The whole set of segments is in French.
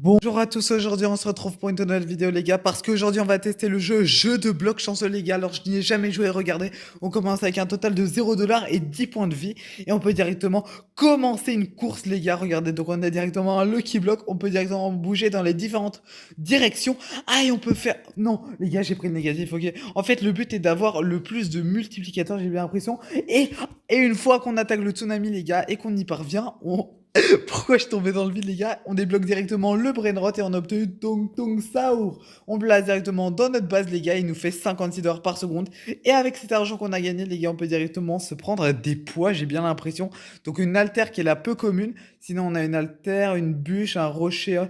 Bonjour à tous, aujourd'hui on se retrouve pour une nouvelle vidéo les gars, parce qu'aujourd'hui on va tester le jeu de blocs chanceux les gars. Alors je n'y ai jamais joué, regardez, on commence avec un total de 0 $ et 10 points de vie, et on peut directement commencer une course les gars. Regardez, donc on a directement un lucky block, on peut directement bouger dans les différentes directions. Ah, et on peut faire... Non les gars, j'ai pris le négatif, ok. En fait le but est d'avoir le plus de multiplicateurs, j'ai bien l'impression, et une fois qu'on attaque le tsunami les gars, et qu'on y parvient, on... Pourquoi je tombais dans le vide, les gars? On débloque directement le brainrot et on a obtenu Tong Tong Saour. On place directement dans notre base, les gars. Il nous fait 56 $ par seconde. Et avec cet argent qu'on a gagné, les gars, on peut directement se prendre des poids, j'ai bien l'impression. Donc une altère qui est la peu commune. Sinon, on a une altère, une bûche, un rocher,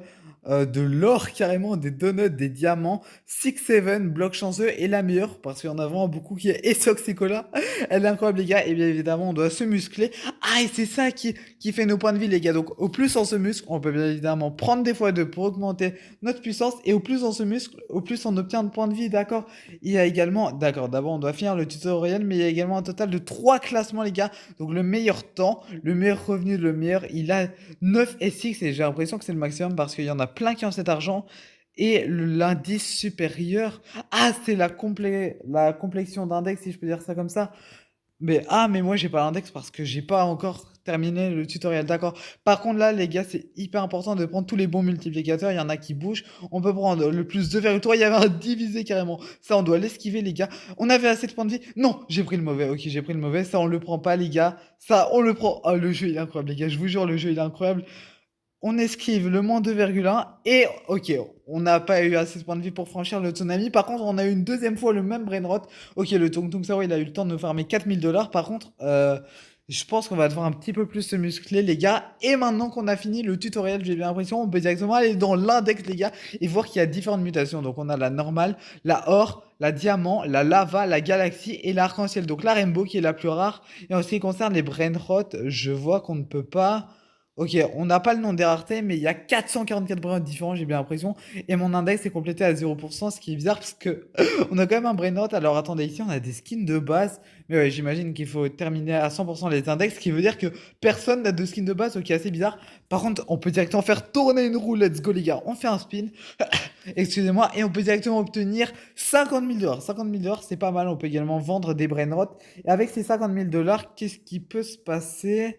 de l'or carrément, des donuts, des diamants, 6-7, bloc chanceux et la meilleure, parce qu'il y en a vraiment beaucoup qui est Essox et Cola. Elle est incroyable, les gars. Et bien évidemment, on doit se muscler. Ah, et c'est ça qui fait nos points de vie, les gars. Donc, au plus on se muscle, on peut bien évidemment prendre des fois 2 pour augmenter notre puissance. Et au plus on se muscle, au plus on obtient de points de vie, d'accord? Il y a également, d'accord, d'abord on doit finir le tutoriel, mais il y a également un total de 3 classements, les gars. Donc, le meilleur temps, le meilleur revenu, le meilleur, il a 9 et 6. Et j'ai l'impression que c'est le maximum parce qu'il y en a plein qui ont cet argent. Et l'indice supérieur, ah, c'est la complexion d'index, si je peux dire ça comme ça. Mais moi j'ai pas l'index parce que j'ai pas encore terminé le tutoriel, d'accord. Par contre là les gars, c'est hyper important de prendre tous les bons multiplicateurs, il y en a qui bougent. On peut prendre le plus 2,3, il y avait un divisé carrément. Ça on doit l'esquiver les gars. On avait assez de points de vie. Non, j'ai pris le mauvais. OK, j'ai pris le mauvais, ça on le prend pas les gars. Ça on le prend. Oh, le jeu il est incroyable les gars, je vous jure le jeu il est incroyable. On esquive le moins 2,1 et ok, on n'a pas eu assez de points de vie pour franchir le tsunami. Par contre, on a eu une deuxième fois le même brainrot. Ok, le Tung Tung Sao, il a eu le temps de nous farmer 4 000 $. Par contre, je pense qu'on va devoir un petit peu plus se muscler, les gars. Et maintenant qu'on a fini le tutoriel, j'ai bien l'impression, on peut directement aller dans l'index, les gars, et voir qu'il y a différentes mutations. Donc, on a la normale, la or, la diamant, la lava, la galaxie et l'arc-en-ciel. Donc, la rainbow qui est la plus rare. Et en ce qui concerne les brainrots, je vois qu'on ne peut pas. Ok, on n'a pas le nom des raretés, mais il y a 444 brains différents, j'ai bien l'impression. Et mon index est complété à 0%, ce qui est bizarre parce que on a quand même un brainrot. Alors attendez, ici on a des skins de base. Mais ouais, j'imagine qu'il faut terminer à 100% les index, ce qui veut dire que personne n'a de skin de base, ce qui est assez bizarre. Par contre, on peut directement faire tourner une roue. Let's go, les gars. On fait un spin. Excusez-moi. Et on peut directement obtenir 50 000 $. 50 000 $, c'est pas mal. On peut également vendre des brainrots. Et avec ces 50 000 $, qu'est-ce qui peut se passer?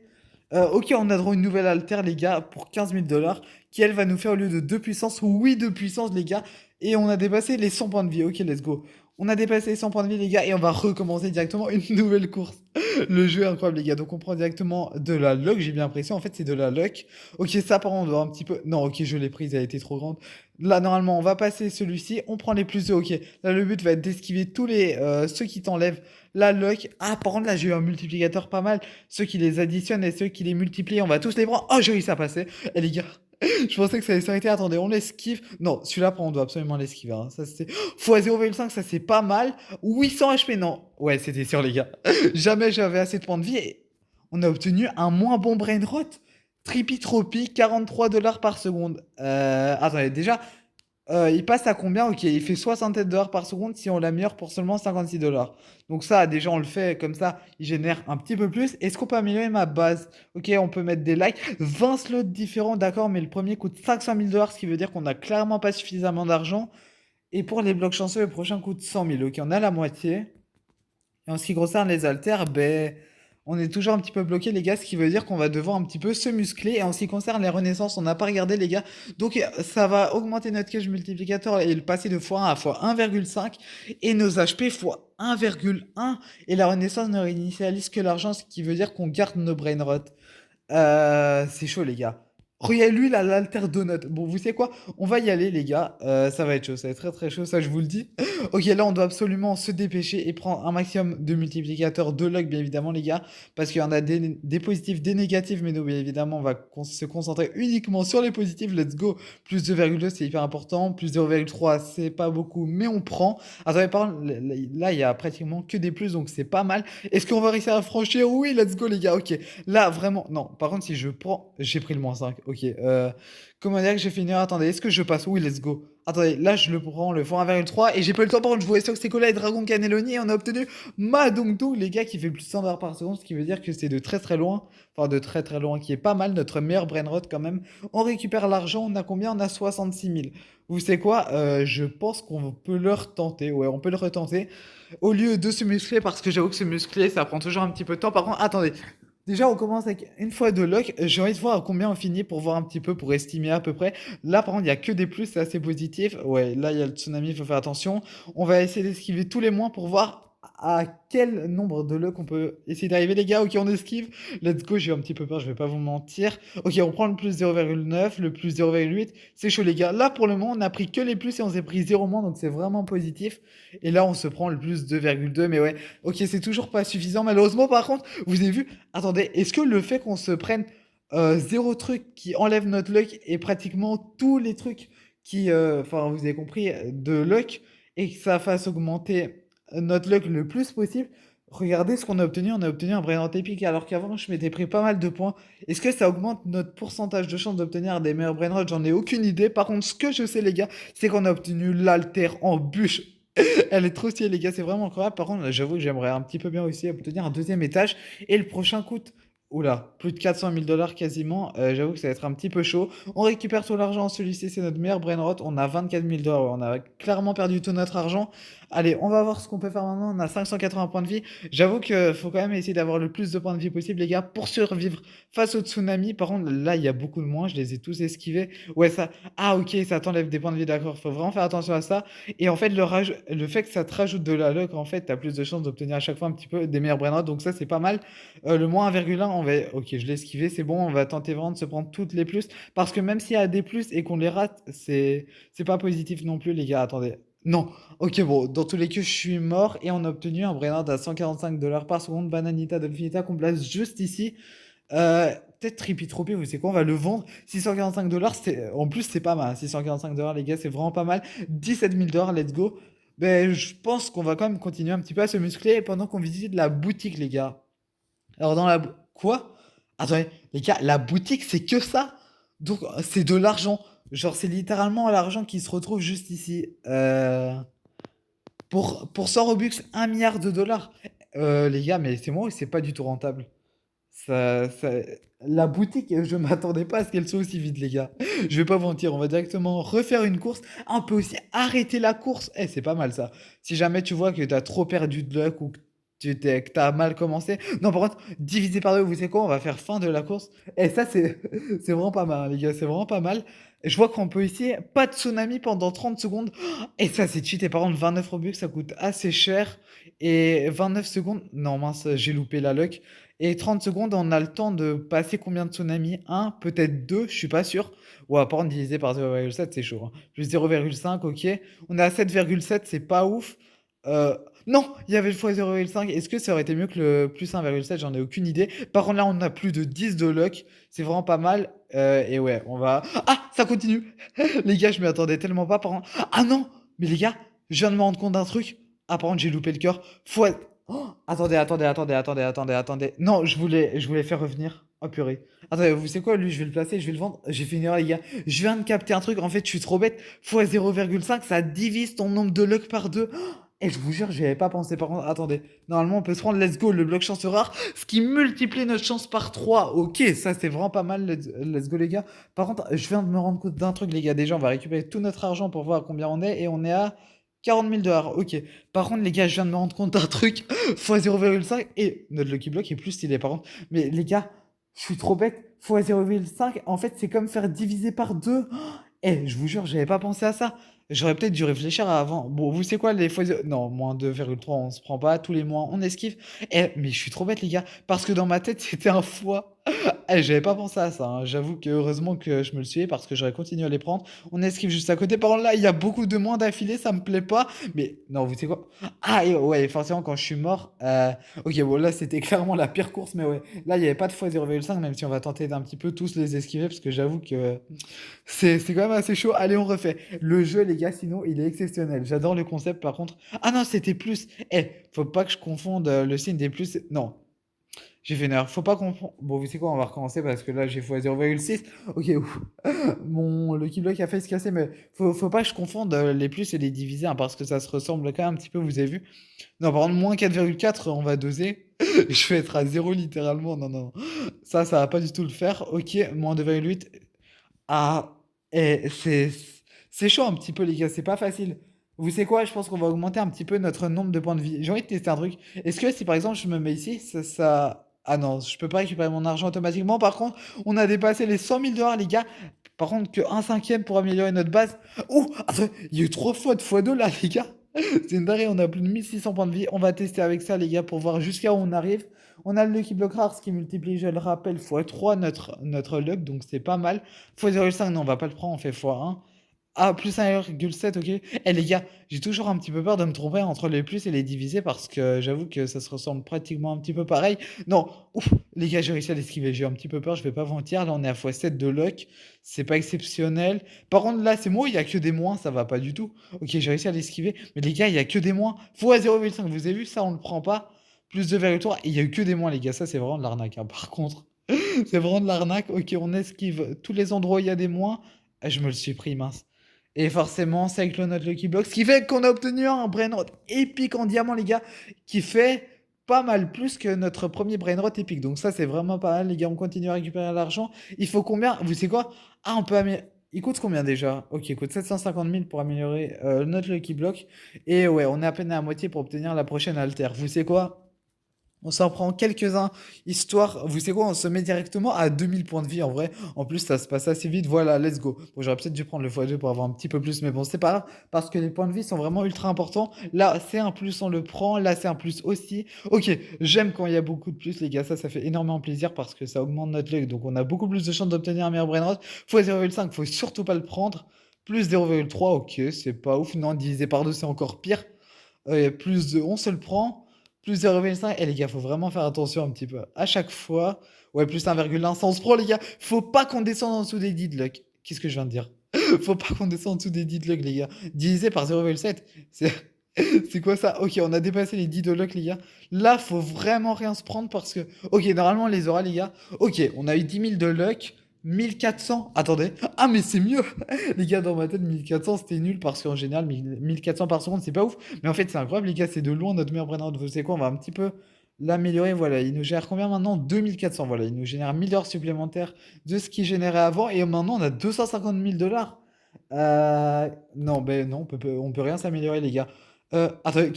Ok, on a droit à une nouvelle alter, les gars, pour 15 000 $, qui elle va nous faire au lieu de 2 puissance, oui, 2 puissance, les gars. Et on a dépassé les 100 points de vie. Ok, let's go. On a dépassé les 100 points de vie, les gars, et on va recommencer directement une nouvelle course. Le jeu est incroyable, les gars. Donc on prend directement de la luck, j'ai bien l'impression. En fait, c'est de la luck. Ok, ça, par contre, on doit un petit peu. Non, ok, je l'ai prise, elle a été trop grande. Là, normalement, on va passer celui-ci. On prend les plus de. Ok, là, le but va être d'esquiver tous les ceux qui t'enlèvent la luck. Ah, par contre, là, j'ai eu un multiplicateur pas mal. Ceux qui les additionnent et ceux qui les multiplient, on va tous les prendre. Oh, j'ai réussi à passer. Et les gars, je pensais que ça allait s'arrêter. Attendez, on l'esquive. Non, celui-là, on doit absolument l'esquiver, hein. Ça, c'est fois 0,5, ça, c'est pas mal. 800 HP, non. Ouais, c'était sûr, les gars. Jamais j'avais assez de points de vie. Et on a obtenu un moins bon brain rot. Trippy 43 $ par seconde. Attendez, déjà, il passe à combien? Ok, il fait 67 $ par seconde si on l'améliore pour seulement 56 $. Donc ça, déjà, on le fait comme ça, il génère un petit peu plus. Est-ce qu'on peut améliorer ma base? Ok, on peut mettre des likes. 20 slots différents, d'accord, mais le premier coûte 500 000 $, ce qui veut dire qu'on n'a clairement pas suffisamment d'argent. Et pour les blocs chanceux, le prochain coûte 100 000. Ok, on a la moitié. Et en ce qui concerne les haltères, ben, on est toujours un petit peu bloqué, les gars, ce qui veut dire qu'on va devoir un petit peu se muscler. Et en ce qui concerne les renaissances, on n'a pas regardé, les gars. Donc, ça va augmenter notre cache multiplicateur et le passer de x1 à x1,5 et nos HP x1,1. Et la renaissance ne réinitialise que l'argent, ce qui veut dire qu'on garde nos brain rot. C'est chaud, les gars. Regardez lui, là, l'alter donut. Bon, vous savez quoi? On va y aller, les gars. Ça va être chaud, ça va être très très chaud, ça je vous le dis. Ok, là, on doit absolument se dépêcher et prendre un maximum de multiplicateurs de luck, bien évidemment, les gars. Parce qu'il y en a des positifs, des négatifs, mais nous, bien évidemment, on va se concentrer uniquement sur les positifs. Let's go. Plus 2,2, c'est hyper important. Plus 0,3, c'est pas beaucoup, mais on prend. Attendez, par contre, là, il y a pratiquement que des plus, donc c'est pas mal. Est-ce qu'on va réussir à franchir? Oui, let's go, les gars. Ok. Là, vraiment, non. Par contre, si je prends. J'ai pris le -5. Ok. Comment dire que j'ai fini? Attendez, est-ce que je passe? Oui, let's go. Attendez, là, je le prends, le fond 1,3 et j'ai pas eu le temps. Par contre, je voyais sur Sekola et Dragon Cannelloni et on a obtenu Madongdong, les gars, qui fait plus de 100 dollars par seconde, ce qui veut dire que c'est de très très loin. Enfin, de très très loin, qui est pas mal, notre meilleur brainrot quand même. On récupère l'argent, on a combien? On a 66 000. Vous savez quoi? Je pense qu'on peut le retenter. Ouais, on peut le retenter. Au lieu de se muscler, parce que j'avoue que se muscler, ça prend toujours un petit peu de temps. Par contre, attendez. Déjà, on commence avec une fois de luck. J'ai envie de voir à combien on finit pour voir un petit peu, pour estimer à peu près. Là, par contre, il n'y a que des plus, c'est assez positif. Ouais, là, il y a le tsunami, il faut faire attention. On va essayer d'esquiver tous les mois pour voir à quel nombre de luck on peut essayer d'arriver, les gars. Ok, on esquive. Let's go, j'ai un petit peu peur, je vais pas vous mentir. Ok, on prend le plus 0,9, le plus 0,8. C'est chaud, les gars. Là, pour le moment, on a pris que les plus et on s'est pris 0 moins, donc c'est vraiment positif. Et là, on se prend le plus 2,2. Mais ouais, ok, c'est toujours pas suffisant. Malheureusement, par contre, vous avez vu, attendez, est-ce que le fait qu'on se prenne zéro truc qui enlève notre luck et pratiquement tous les trucs qui, enfin, vous avez compris, de luck et que ça fasse augmenter notre luck le plus possible, regardez ce qu'on a obtenu. On a obtenu un brillant épique alors qu'avant je m'étais pris pas mal de points. Est-ce que ça augmente notre pourcentage de chance d'obtenir des meilleurs brainrots? J'en ai aucune idée. Par contre, ce que je sais, les gars, c'est qu'on a obtenu l'alter en bûche. Elle est trop stylée, les gars, c'est vraiment incroyable. Par contre, j'avoue que j'aimerais un petit peu bien aussi obtenir un deuxième étage. Et le prochain coûte, oula, plus de 400 000 dollars quasiment. J'avoue que ça va être un petit peu chaud. On récupère tout l'argent. Celui-ci, c'est notre meilleur brainrot. On a 24 000 dollars. Ouais, on a clairement perdu tout notre argent. Allez, on va voir ce qu'on peut faire maintenant. On a 580 points de vie. J'avoue qu'il faut quand même essayer d'avoir le plus de points de vie possible, les gars, pour survivre face au tsunami. Par contre, là, il y a beaucoup de moins. Je les ai tous esquivés. Ouais, ça. Ah, ok, ça t'enlève des points de vie, d'accord. Faut vraiment faire attention à ça. Et en fait, le fait que ça te rajoute de la luck, en fait, t'as plus de chances d'obtenir à chaque fois un petit peu des meilleurs brainrots. Donc ça, c'est pas mal. Le moins 1,1, on va. Ok, je l'ai esquivé, c'est bon. On va tenter vraiment de se prendre toutes les plus. Parce que même s'il y a des plus et qu'on les rate, c'est pas positif non plus, les gars. Attendez. Non. Ok, bon, dans tous les cas, je suis mort et on a obtenu un brainard à 145 dollars par seconde. Bananita Dolphinita qu'on place juste ici. Peut-être Trippy vous savez quoi, on va le vendre. 645 dollars, en plus, c'est pas mal. 645 dollars, les gars, c'est vraiment pas mal. 17 000 dollars, let's go. Ben, je pense qu'on va quand même continuer un petit peu à se muscler pendant qu'on visite la boutique, les gars. Alors, quoi? Attendez, les gars, la boutique, c'est que ça? Donc, c'est de l'argent. Genre, c'est littéralement l'argent qui se retrouve juste ici. Pour 100 Robux, 1 milliard de dollars. Les gars, mais c'est moi ou c'est pas du tout rentable? Ça, ça- La boutique, je m'attendais pas à ce qu'elle soit aussi vide, les gars. Je vais pas vous mentir, on va directement refaire une course. Ah, on peut aussi arrêter la course. Eh, c'est pas mal ça. Si jamais tu vois que t'as trop perdu de luck ou que que t'as mal commencé. Non, par contre, divisé par deux, vous savez quoi? On va faire fin de la course. Et ça, c'est vraiment pas mal, hein, les gars. C'est vraiment pas mal. Et je vois qu'on peut ici, pas de tsunami pendant 30 secondes. Et ça, c'est cheaté. Par contre, 29 Robux, ça coûte assez cher. Et 29 secondes. Non, mince, j'ai loupé la luck. Et 30 secondes, on a le temps de passer combien de tsunamis? Un, peut-être deux, je suis pas sûr. Ouais, par contre, divisé par 0,7, c'est chaud, hein. Plus 0,5, ok. On est à 7,7, c'est pas ouf. Euh, non, il y avait le fois 0,5. Est-ce que ça aurait été mieux que le plus 1,7? J'en ai aucune idée. Par contre, là, on a plus de 10 de luck. C'est vraiment pas mal. Et ouais, on va. Ah, ça continue. Les gars, je m'y attendais tellement pas. Par contre. Ah non, mais les gars, je viens de me rendre compte d'un truc. Ah, par contre, j'ai loupé le cœur. Fois. Oh, attendez. Non, je voulais faire revenir. Oh purée. Attendez, vous savez quoi, lui, je vais le placer, je vais le vendre. J'ai fait une erreur, les gars. Je viens de capter un truc. En fait, je suis trop bête. Fois 0,5, ça divise ton nombre de luck par deux. Et je vous jure, j'y avais pas pensé. Par contre, attendez. Normalement, on peut se prendre let's go, le bloc chance rare, ce qui multiplie notre chance par 3. Ok, ça, c'est vraiment pas mal. Let's go, les gars. Par contre, je viens de me rendre compte d'un truc, les gars. Déjà, on va récupérer tout notre argent pour voir à combien on est. Et on est à 40 000 dollars. Ok. Par contre, les gars, je viens de me rendre compte d'un truc. Fois 0,5. Et notre Lucky Block est plus stylé, par contre. Mais les gars, je suis trop bête. Fois 0,5, en fait, c'est comme faire diviser par 2. Eh, je vous jure, j'avais pas pensé à ça. J'aurais peut-être dû réfléchir avant. Bon, vous savez quoi, les fois. Non, moins 2,3, on se prend pas. Tous les mois, on esquive. Eh, mais je suis trop bête, les gars. Parce que dans ma tête, c'était un fois. Eh, j'avais pas pensé à ça, hein. J'avoue que heureusement que je me le suis parce que j'aurais continué à les prendre. On esquive juste à côté. Par contre, là, il y a beaucoup de moins d'affilée, ça me plaît pas. Mais non, vous savez quoi? Ah, et ouais, forcément, quand je suis mort. Ok, bon, là, c'était clairement la pire course, mais ouais. Là, il n'y avait pas de fois 0,5, même si on va tenter d'un petit peu tous les esquiver, parce que j'avoue que c'est quand même assez chaud. Allez, on refait. Le jeu, les gars, sinon, il est exceptionnel. J'adore le concept, par contre. Ah non, c'était plus. Eh, faut pas que je confonde le signe des plus. Non. J'ai fait une erreur. Faut pas confondre. Bon, vous savez quoi, on va recommencer parce que là, j'ai fait 0,6. Ok, ouf. Mon Lucky Block a fait se casser, mais faut pas que je confonde les plus et les divisés, hein, parce que ça se ressemble quand même un petit peu, vous avez vu. Non, par contre, moins 4,4, on va doser. Je vais être à 0 littéralement. Non, non, non. Ça va pas du tout le faire. Ok, moins 2,8. Ah, et c'est chaud un petit peu, les gars, c'est pas facile. Vous savez quoi? Je pense qu'on va augmenter un petit peu notre nombre de points de vie. J'ai envie de tester un truc. Est-ce que si par exemple je me mets ici, Ah non, je peux pas récupérer mon argent automatiquement. Par contre, on a dépassé les 100 000 $, les gars. Par contre, que un cinquième pour améliorer notre base. Oh, attends, il y a eu 3 fois de x2 là, les gars. C'est une dinguerie, on a plus de 1600 points de vie. On va tester avec ça, les gars, pour voir jusqu'à où on arrive. On a le Lucky Block Rare, ce qui multiplie, je le rappelle, x3 notre luck, donc c'est pas mal. x 0,5, non, on va pas le prendre, on fait x1. Ah, plus 1,7, ok. Eh les gars, j'ai toujours un petit peu peur de me tromper entre les plus et les divisés parce que j'avoue que ça se ressemble pratiquement un petit peu pareil. Non, ouf, les gars, j'ai réussi à l'esquiver. J'ai eu un petit peu peur, je vais pas vous mentir. Là, on est à x7 de luck. C'est pas exceptionnel. Par contre, là, c'est moi, il y a que des moins, ça va pas du tout. Ok, j'ai réussi à l'esquiver. Mais les gars, il y a que des moins. x 0,5, vous avez vu ça, on le prend pas. Plus 2,3, et il y a eu que des moins, les gars. Ça, c'est vraiment de l'arnaque, hein. Par contre, c'est vraiment de l'arnaque. Ok, on esquive tous les endroits où il y a des moins. Ah, je me le suis pris, mince. Et forcément, c'est avec le Note Lucky Block. Ce qui fait qu'on a obtenu un Brainrot épique en diamant, les gars, qui fait pas mal plus que notre premier Brainrot épique. Donc ça, c'est vraiment pas mal, les gars. On continue à récupérer l'argent. Il faut combien? Vous savez quoi? Ah, on peut améliorer. Il coûte combien déjà? Ok, il coûte 750 000 pour améliorer notre Lucky Block. Et ouais, on est à peine à moitié pour obtenir la prochaine alter. Vous savez quoi? On s'en prend quelques-uns, histoire, vous savez quoi, on se met directement à 2000 points de vie en vrai. En plus, ça se passe assez vite. Voilà, let's go. Bon, j'aurais peut-être dû prendre le x2 pour avoir un petit peu plus, mais bon, c'est pas grave, parce que les points de vie sont vraiment ultra importants. Là, c'est un plus, on le prend. Là, c'est un plus aussi. Ok, j'aime quand il y a beaucoup de plus, les gars. Ça fait énormément plaisir parce que ça augmente notre luck. Donc, on a beaucoup plus de chances d'obtenir un meilleur brainrot. X 0,5, faut surtout pas le prendre. Plus 0,3, ok, c'est pas ouf. Non, divisé par 2, c'est encore pire. Plus de, on se le prend. Plus 0,5. Et les gars, faut vraiment faire attention un petit peu. À chaque fois. Ouais, plus 1,1. Ça, on se prend, les gars. Faut pas qu'on descende en dessous des 10 de luck. Qu'est-ce que je viens de dire? Faut pas qu'on descende en dessous des 10 de luck, les gars. Divisé par 0,7. C'est. C'est quoi ça? Ok, on a dépassé les 10 de luck, les gars. Là, faut vraiment rien se prendre parce que. Ok, normalement, on les aura, les gars. Ok, on a eu 10 000 de luck. 1 400. Attendez. Ah, mais c'est mieux. Les gars, dans ma tête, 1 400, c'était nul parce qu'en général, 1 400 par seconde, c'est pas ouf. Mais en fait, c'est incroyable, les gars. C'est de loin notre meilleur brain. Vous savez quoi? On va un petit peu l'améliorer. Voilà, il nous génère combien maintenant? 2 400. Voilà, il nous génère 1000 heures supplémentaires de ce qu'il générait avant. Et maintenant, on a 250 000 $. Non, ben non, on peut rien s'améliorer, les gars. Attends,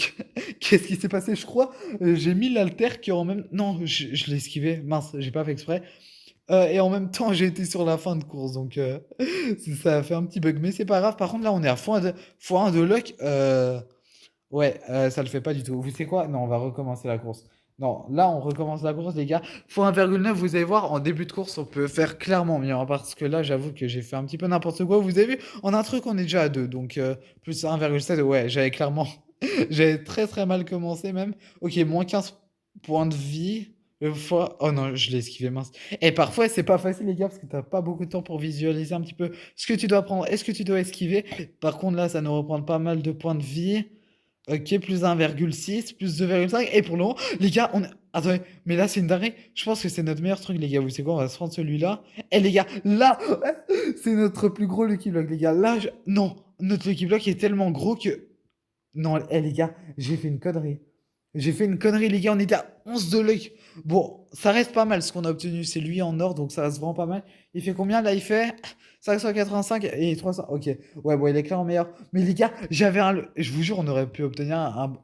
qu'est-ce qui s'est passé? Je crois, j'ai mis l'alter qui en même... Non, je l'ai esquivé. Mince, j'ai pas fait exprès. Et en même temps, j'ai été sur la fin de course, donc ça a fait un petit bug. Mais c'est pas grave. Par contre, là, on est à x1 de luck. Ouais, ça le fait pas du tout. Vous savez quoi? Non, on va recommencer la course. Non, là, on recommence la course, les gars. x1,9, vous allez voir, en début de course, on peut faire clairement mieux, hein, parce que là, j'avoue que j'ai fait un petit peu n'importe quoi. Vous avez vu, en un truc, on est déjà à 2. Donc, plus 1,7, ouais, j'avais clairement. J'avais très très mal commencé, même. Ok, moins 15 points de vie. Oh non, je l'ai esquivé, mince. Et parfois, c'est pas facile, les gars, parce que t'as pas beaucoup de temps pour visualiser un petit peu ce que tu dois prendre et ce que tu dois esquiver. Par contre, là, ça nous reprend pas mal de points de vie. Ok, plus 1,6, plus 2,5. Et pour le moment, les gars, on. Attendez, mais là, c'est une dinguerie. Je pense que c'est notre meilleur truc, les gars. Vous savez quoi? On va se prendre celui-là. Et les gars, là, c'est notre plus gros Lucky Block, les gars. Là, non, notre Lucky Block est tellement gros que. Non, les gars, j'ai fait une connerie. J'ai fait une connerie, les gars. On était à 11 de luck. Bon, ça reste pas mal ce qu'on a obtenu. C'est lui en or, donc ça reste vraiment pas mal. Il fait combien là? Il fait 585 et 300. Ok, ouais, bon, il est clairement meilleur. Mais les gars, j'avais un. Je vous jure, on aurait pu obtenir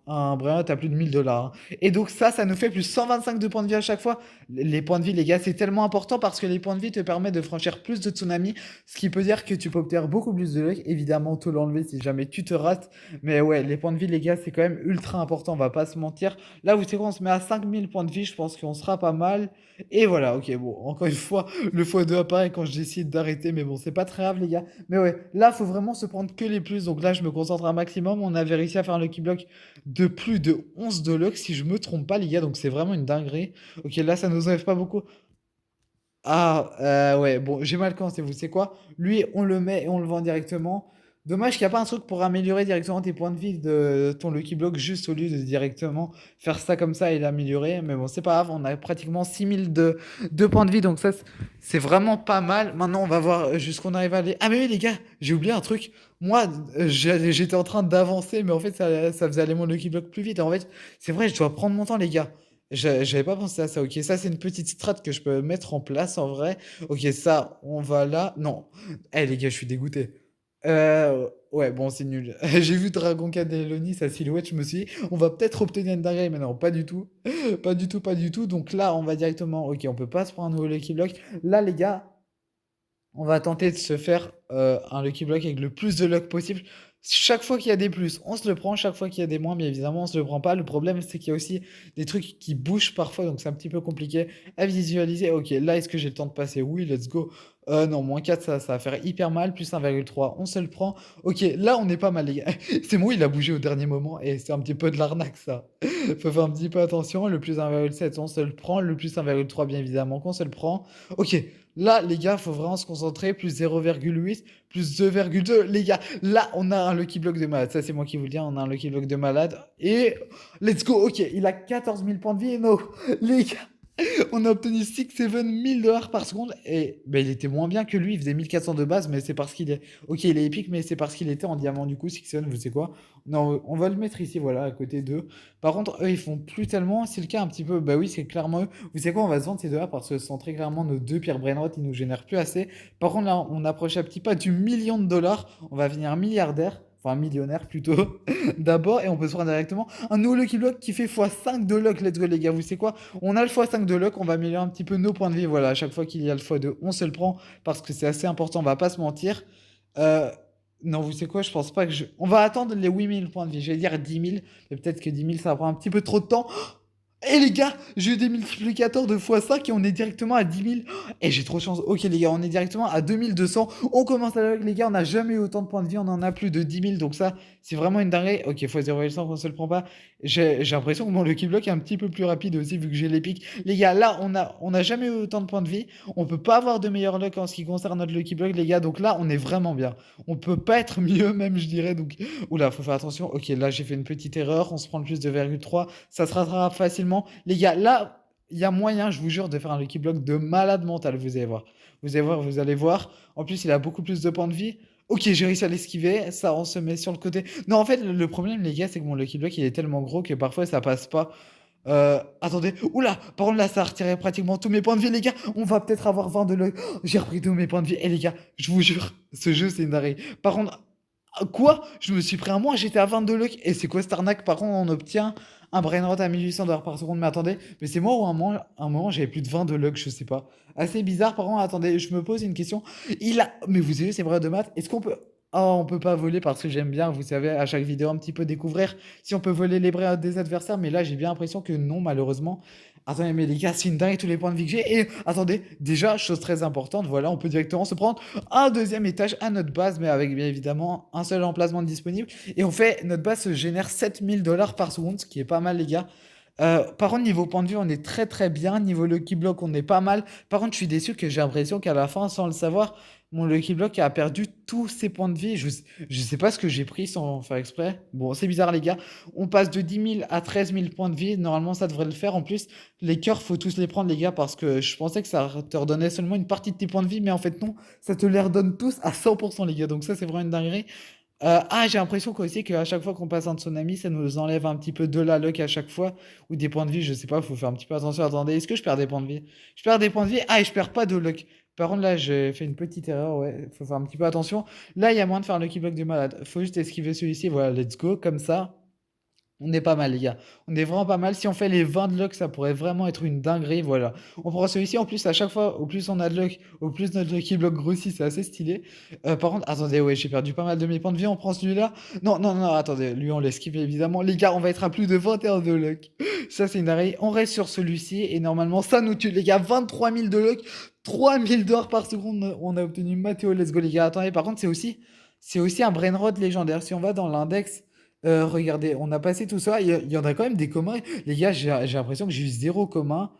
un Bryant à plus de 1000 $, hein. Et donc, ça nous fait plus 125 de points de vie à chaque fois. Les points de vie, les gars, c'est tellement important parce que les points de vie te permettent de franchir plus de tsunamis. Ce qui peut dire que tu peux obtenir beaucoup plus de luck. Évidemment, tout l'enlever si jamais tu te rates. Mais ouais, les points de vie, les gars, c'est quand même ultra important, on va pas se mentir. Là, vous savez quoi, on se met à 5000 points de vie, je pense qu'on sera pas mal. Et voilà, ok, bon, encore une fois, le x2 apparaît quand je décide d'arrêter, mais bon, c'est pas très grave, les gars. Mais ouais, là, faut vraiment se prendre que les plus. Donc là, je me concentre un maximum. On avait réussi à faire un Lucky Block de plus de 11 de luck, si je me trompe pas, les gars. Donc c'est vraiment une dinguerie. Ok, là, ça nous enlève pas beaucoup. Ah, ouais, bon, j'ai mal commencé, vous savez quoi? Lui, on le met et on le vend directement. Dommage qu'il n'y a pas un truc pour améliorer directement tes points de vie de ton Lucky Block juste au lieu de directement faire ça comme ça et l'améliorer. Mais bon, c'est pas grave, on a pratiquement 6000 de points de vie, donc ça, c'est vraiment pas mal. Maintenant, on va voir jusqu'on arrive à aller. Ah, mais oui, les gars, j'ai oublié un truc. Moi, j'étais en train d'avancer, mais en fait, ça faisait aller mon Lucky Block plus vite. Et en fait, c'est vrai, je dois prendre mon temps, les gars. J'avais pas pensé à ça, ok. Ça, c'est une petite strat que je peux mettre en place en vrai. Ok, ça, on va là. Non. Eh, les gars, je suis dégoûté. Ouais, bon, c'est nul. J'ai vu Dragon Cadelloni, sa silhouette, je me suis dit, on va peut-être obtenir une dinguerie, mais non, pas du tout. Pas du tout, pas du tout. Donc là, on va directement, ok, on peut pas se prendre un nouveau Lucky Block. Là, les gars, on va tenter de se faire un Lucky Block avec le plus de luck possible. Chaque fois qu'il y a des plus, on se le prend. Chaque fois qu'il y a des moins, bien évidemment, on se le prend pas. Le problème, c'est qu'il y a aussi des trucs qui bougent parfois, donc c'est un petit peu compliqué à visualiser. Ok, là, est-ce que j'ai le temps de passer? Oui, let's go. Non, -4, ça va faire hyper mal. Plus 1,3, on se le prend. Ok, là, on est pas mal, les gars. C'est moi, il a bougé au dernier moment et c'est un petit peu de l'arnaque, ça. Faut faire un petit peu attention. Le plus 1,7, on se le prend. Le plus 1,3, bien évidemment, qu'on se le prend. Ok, là, les gars, faut vraiment se concentrer. Plus 0,8, plus 2,2. Les gars, là, on a un Lucky Block de malade. Ça, c'est moi qui vous le dis. On a un Lucky Block de malade. Et let's go. Ok, il a 14 000 points de vie. Et non, les gars, on a obtenu 6-7 $1000 par seconde. Et ben, il était moins bien que lui. Il faisait 1400 de base, mais c'est parce qu'il est. Ok, il est épique, mais c'est parce qu'il était en diamant. Du coup, 6-7, vous savez quoi? Non, on va le mettre ici, voilà, à côté d'eux. Par contre, eux, ils font plus tellement. C'est le cas un petit peu. Bah oui, c'est clairement eux. Vous savez quoi? On va se vendre ces deux-là parce que ce sont très clairement nos deux pires brainrot. Ils nous génèrent plus assez. Par contre, là, on approche un petit pas du million de dollars. On va finir milliardaire. Enfin, millionnaire plutôt. D'abord, et on peut se prendre directement un nouveau Lucky Block qui fait x5 de luck. Let's go, les gars. Vous savez quoi? On a le x5 de luck, on va améliorer un petit peu nos points de vie. Voilà, à chaque fois qu'il y a le x2, on se le prend parce que c'est assez important, on va pas se mentir. Euh, non, vous savez quoi? Je pense pas que je. On va attendre les 8000 points de vie. Je vais dire 10 000, mais peut-être que 10 000 ça va prendre un petit peu trop de temps. Eh les gars, j'ai eu des multiplicateurs de x5 et on est directement à 10 000. Et j'ai trop de chance. Ok les gars, on est directement à 2200. On commence avec les gars, on n'a jamais eu autant de points de vie, on en a plus de 10 000. Donc ça, c'est vraiment une dinguerie. Ok, x0,5, on se le prend pas. J'ai l'impression que mon Lucky Block est un petit peu plus rapide aussi vu que j'ai l'épique. Les gars, là, on a jamais eu autant de points de vie. On peut pas avoir de meilleur luck en ce qui concerne notre Lucky Block, les gars. Donc là, on est vraiment bien. On peut pas être mieux même, je dirais. Donc, oula, faut faire attention. Ok, là, j'ai fait une petite erreur. On se prend le plus de 2,3. Ça se rattrape facilement. Les gars, là, il y a moyen, je vous jure, de faire un Lucky Block de malade mental. Vous allez voir. Vous allez voir, vous allez voir. En plus, il a beaucoup plus de points de vie. Ok, j'ai réussi à l'esquiver. Ça, on se met sur le côté. Non, en fait, le problème, les gars, c'est que mon Lucky Block, il est tellement gros que parfois, ça passe pas. Attendez. Oula, par contre, là, ça a retiré pratiquement tous mes points de vie, les gars. On va peut-être avoir 20 de l'œil. Oh, j'ai repris tous mes points de vie. Et les gars, je vous jure, ce jeu, c'est une dinguerie. Par contre, quoi? Je me suis pris un mois, j'étais à 22 luck. Et c'est quoi cette arnaque? Par contre, on obtient un brainrot à 1800 dollars par seconde. Mais attendez, mais c'est moi ou un moment j'avais plus de 20 de luck, je sais pas. Assez bizarre. Par contre, attendez, je me pose une question. Il a. Mais vous savez, c'est vrai de maths. Est-ce qu'on peut. Oh, on peut pas voler parce que j'aime bien, vous savez, à chaque vidéo, un petit peu découvrir si on peut voler les brains des adversaires. Mais là, j'ai bien l'impression que non, malheureusement. Attendez, mais les gars, c'est une dingue tous les points de vie que j'ai. Et attendez, déjà, chose très importante, voilà, on peut directement se prendre un deuxième étage à notre base, mais avec bien évidemment un seul emplacement disponible. Et on fait, notre base se génère 7000 $ par seconde, ce qui est pas mal, les gars. Par contre, niveau point de vue, on est très très bien. Niveau Lucky Block, on est pas mal. Par contre, je suis déçu que j'ai l'impression qu'à la fin, sans le savoir, mon Lucky Block a perdu tous ses points de vie. Je sais pas ce que j'ai pris sans faire exprès. Bon, c'est bizarre, les gars. On passe de 10 000 à 13 000 points de vie. Normalement, ça devrait le faire. En plus, les cœurs, faut tous les prendre, les gars, parce que je pensais que ça te redonnait seulement une partie de tes points de vie, mais en fait, non. Ça te les redonne tous à 100%, les gars. Donc, ça, c'est vraiment une dinguerie. J'ai l'impression qu'aussi qu'à chaque fois qu'on passe un tsunami, ça nous enlève un petit peu de la luck à chaque fois, ou des points de vie, je sais pas, faut faire un petit peu attention. Attendez, est-ce que je perds des points de vie? Je perds des points de vie. Ah, et je perds pas de luck. Par contre, là, j'ai fait une petite erreur, ouais, faut faire un petit peu attention. Là, il y a moyen de faire un lucky block de malade. Faut juste esquiver celui-ci, voilà, let's go, comme ça. On est pas mal, les gars. On est vraiment pas mal. Si on fait les 20 de luck, ça pourrait vraiment être une dinguerie. Voilà. On prend celui-ci. En plus, à chaque fois, au plus on a de luck, au plus notre lucky block grossit. C'est assez stylé. Par contre, attendez, ouais, j'ai perdu pas mal de mes points de vie. On prend celui-là. Non, non, non, attendez. Lui, on l'esquive évidemment. Les gars, on va être à plus de 21 de luck. Ça, c'est une dinguerie. On reste sur celui-ci. Et normalement, ça nous tue, les gars. 23 000 de luck. 3000 d'or par seconde. On a obtenu Matteo. Let's go, les gars. Attendez, par contre, c'est aussi un brainrot légendaire. Si on va dans l'index. Regardez, on a passé tout ça. Il y en a quand même des communs. Les gars, j'ai l'impression que j'ai eu zéro commun.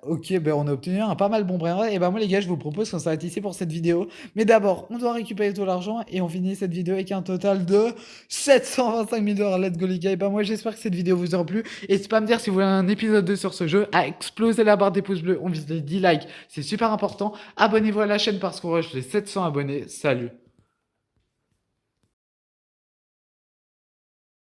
OK, ben, on a obtenu un pas mal bon brin et ben, moi les gars, je vous propose qu'on s'arrête ici pour cette vidéo. Mais d'abord, on doit récupérer tout l'argent et on finit cette vidéo avec un total de 725 000 $. Let's go les gars. Et ben, moi j'espère que cette vidéo vous aura plu. N'hésitez pas à me dire si vous voulez un épisode 2 sur ce jeu, à exploser la barre des pouces bleus. On vise les 10 likes, c'est super important. Abonnez-vous à la chaîne parce qu'on rush les 700 abonnés. Salut!